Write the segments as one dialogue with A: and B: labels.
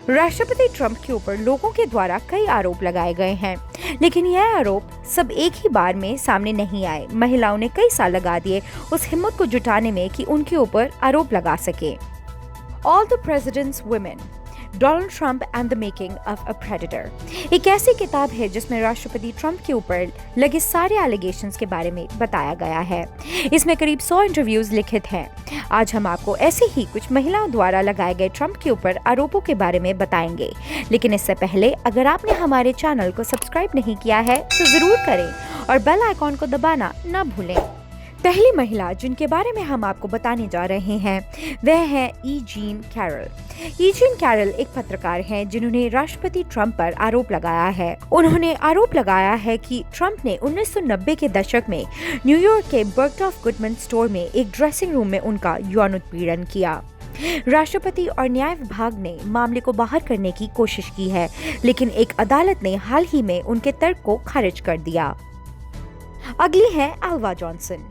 A: राष्ट्रपति ट्रंप के ऊपर लोगों के द्वारा कई आरोप लगाए गए हैं, लेकिन यह आरोप सब एक ही बार में सामने नहीं आए। महिलाओं ने कई साल लगा दिए उस हिम्मत को जुटाने में कि उनके ऊपर आरोप लगा सके। All the president's women, Donald Trump and the making of a predator एक ऐसी किताब है जिसमें राष्ट्रपति ट्रंप के ऊपर लगे सारे एलिगेशंस के बारे में बताया गया है। इसमें करीब 100 इंटरव्यूज लिखित हैं। आज हम आपको ऐसे ही कुछ महिलाओं द्वारा लगाए गए ट्रंप के ऊपर आरोपों के बारे में बताएंगे, लेकिन इससे पहले अगर आपने हमारे चैनल को सब्सक्राइब नहीं किया है तो जरूर करें और बेल आइकॉन को दबाना न भूलें। पहली महिला जिनके बारे में हम आपको बताने जा रहे हैं वह है E Jean Carroll. E Jean Carroll एक पत्रकार हैं जिन्होंने राष्ट्रपति ट्रंप पर आरोप लगाया है। उन्होंने आरोप लगाया है कि ट्रंप ने 1990 के दशक में न्यूयॉर्क के बर्गडॉर्फ गुडमैन स्टोर में एक ड्रेसिंग रूम में उनका यौन उत्पीड़न किया। राष्ट्रपति और न्याय विभाग ने मामले को बाहर करने की कोशिश की है, लेकिन एक अदालत ने हाल ही में उनके तर्क को खारिज कर दिया। अगली है अल्वा जॉनसन।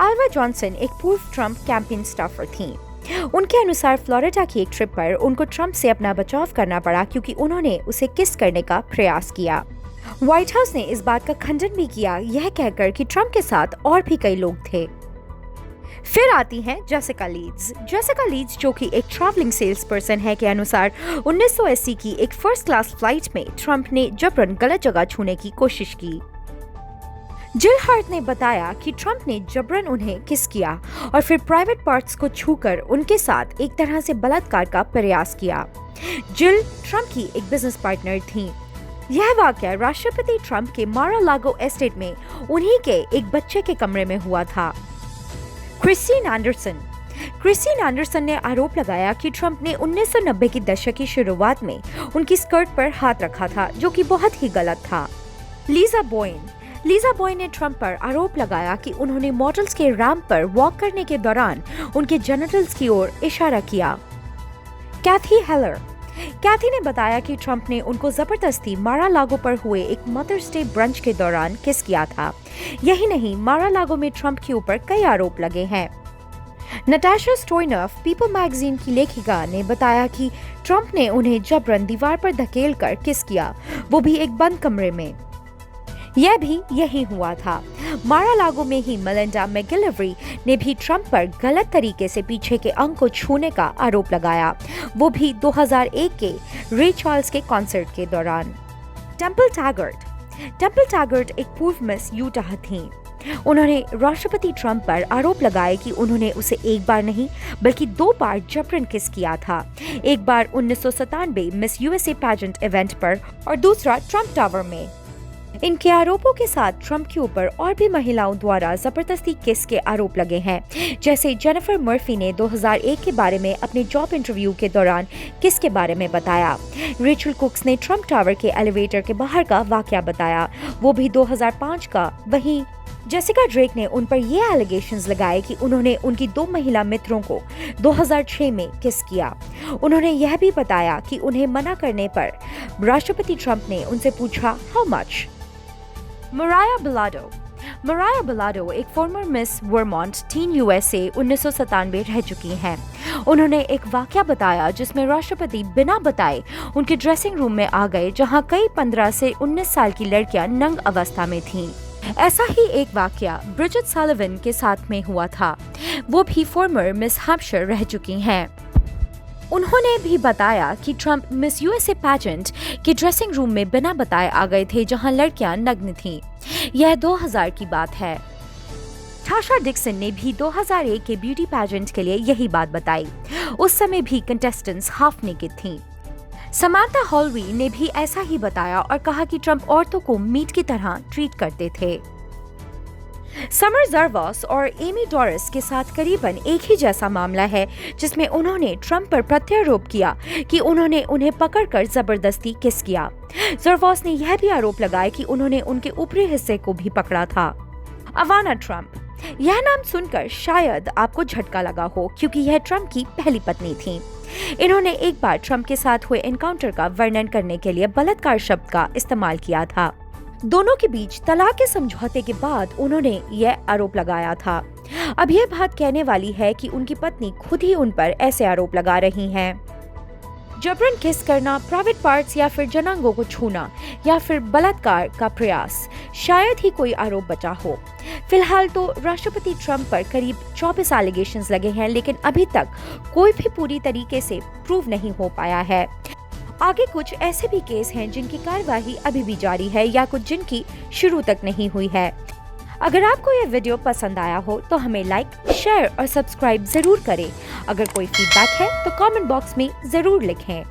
A: अल्वा जॉनसन एक पूर्व ट्रंप कैंपेन स्टाफर थीं। उनके अनुसार फ्लोरिडा की एक ट्रिप पर उनको ट्रंप से अपना बचाव करना पड़ा क्योंकि उन्होंने उसे किस करने का प्रयास किया। व्हाइट हाउस ने इस बात का खंडन भी किया, यह कहकर कि ट्रंप के साथ और भी कई लोग थे। फिर आती हैं जेसिका लीड्स। जेसिका लीड्स जो कि एक ट्रैवलिंग सेल्स पर्सन है के अनुसार 1980 की एक फर्स्ट क्लास फ्लाइट में ट्रंप ने जबरन गलत जगह छूने की कोशिश की। जिल हार्ट ने बताया कि ट्रंप ने जबरन उन्हें किस किया और फिर प्राइवेट पार्ट्स को छूकर उनके साथ एक तरह से बलात्कार का प्रयास किया। जिल ट्रंप की एक बिजनेस पार्टनर थी। यह वाकया राष्ट्रपति ट्रंप के मार-आ-लागो एस्टेट में उन्हीं के एक बच्चे के कमरे में हुआ था। क्रिस्टीन एंडरसन ने आरोप लगाया कि ट्रंप ने 1990 के दशक की शुरुआत में उनकी स्कर्ट पर हाथ रखा था, जो कि बहुत ही गलत था। लीजा बॉयन ने ट्रंप पर आरोप लगाया कि उन्होंने मॉडल्स के रैंप पर वॉक करने के दौरान उनके जेनिटल्स की ओर इशारा किया। कैथी ने बताया कि ट्रंप ने उनको जबरदस्ती मार-आ-लागो पर हुए एक मदर्स डे ब्रंच के दौरान किस किया था। यही नहीं, मार-आ-लागो में ट्रंप के ऊपर कई आरोप लगे हैं। नटाशा स्टोइनफ पीपल मैगजीन की लेखिका ने बताया कि ट्रंप ने उन्हें जबरन दीवार पर धकेल कर किस किया, वो भी एक बंद कमरे में। यह भी यही हुआ था। मार-आ-लागो में ही मेलिंडा मैकगिलवरी ने भी ट्रंप पर गलत तरीके से पीछे के अंग को छूने का आरोप लगाया, वो भी 2001 के रे चार्ल्स के कॉन्सर्ट के दौरान। टेम्पल टैगर्ट एक पूर्व मिस यूटाह थीं। उन्होंने राष्ट्रपति ट्रंप पर आरोप लगाए कि उन्होंने उसे एक बार नहीं बल्कि 2 बार जबरन किस किया था। एक बार 1997 मिस यूएसए पैजेंट इवेंट पर और दूसरा ट्रंप टावर में। इनके आरोपों के साथ ट्रंप के ऊपर और भी महिलाओं द्वारा जबरदस्ती किस के आरोप लगे हैं, जैसे जेनिफर मर्फी ने 2001 के बारे में अपने जॉब इंटरव्यू के दौरान किस के बारे में बताया। रेचल कुक्स ने ट्रंप टावर के एलिवेटर के बाहर का वाकया बताया, वो भी 2005 का। वहीं जेसिका ड्रेक ने उन पर ये एलिगेशंस लगाए कि उन्होंने उनकी 2 महिला मित्रों को 2006 में किस किया। उन्होंने यह भी बताया कि उन्हें मना करने पर राष्ट्रपति ट्रंप ने उनसे पूछा हाउ मच। मराया बिलाडो एक farmer miss Vermont tin USA 1997 रह चुकी हैं। उन्होंने एक वाकया बताया जिसमें राष्ट्रपति बिना बताए उनके ड्रेसिंग रूम में आ गए, जहां कई 15 से 19 साल की लड़कियां नंग अवस्था में थीं। ऐसा ही एक वाकया ब्रिजिट सलिवन के साथ में हुआ था, वो भी फॉर्मर मिस हैम्पशायर रह चुकी हैं। उन्होंने भी बताया कि ट्रंप मिस यूएसए पैजेंट के ड्रेसिंग रूम में बिना बताए आ गए थे, जहां लड़कियां नग्न थीं। यह 2000 की बात है। टाशा डिक्सन ने भी 2001 के ब्यूटी पैजेंट के लिए यही बात बताई। उस समय भी कंटेस्टेंट्स हाफ नेकेड थीं। समांथा हॉलवी ने भी ऐसा ही बताया और कहा कि ट्रंप औरतों को मीट की तरह ट्रीट करते थे। समर जरवास और एमी डोरिस के साथ करीबन एक ही जैसा मामला है, जिसमें उन्होंने ट्रंप पर प्रत्यारोप किया कि उन्होंने उन्हें पकड़कर जबरदस्ती किस किया। जरवास ने यह भी आरोप लगाया कि उन्होंने उनके ऊपरी हिस्से को भी पकड़ा था। अवाना ट्रंप, यह नाम सुनकर शायद आपको झटका लगा हो क्योंकि यह ट्रंप की पहली पत्नी थी। इन्होंने एक बार ट्रंप के साथ हुए एनकाउंटर का वर्णन करने के लिए बलात्कार शब्द का इस्तेमाल किया था। दोनों के बीच तलाक के समझौते के बाद उन्होंने यह आरोप लगाया था। अब यह बात कहने वाली है कि उनकी पत्नी खुद ही उन पर ऐसे आरोप लगा रही हैं। जबरन किस करना, प्राइवेट पार्ट्स या फिर जनांगों को छूना या फिर बलात्कार का प्रयास, शायद ही कोई आरोप बचा हो। फिलहाल तो राष्ट्रपति ट्रंप पर करीब 24 एलिगेशंस लगे हैं, लेकिन अभी तक कोई भी पूरी तरीके से प्रूव नहीं हो पाया है। आगे कुछ ऐसे भी केस हैं जिनकी कार्यवाही अभी भी जारी है या कुछ जिनकी शुरू तक नहीं हुई है। अगर आपको यह वीडियो पसंद आया हो तो हमें लाइक, शेयर और सब्सक्राइब जरूर करें। अगर कोई फीडबैक है तो कमेंट बॉक्स में जरूर लिखें।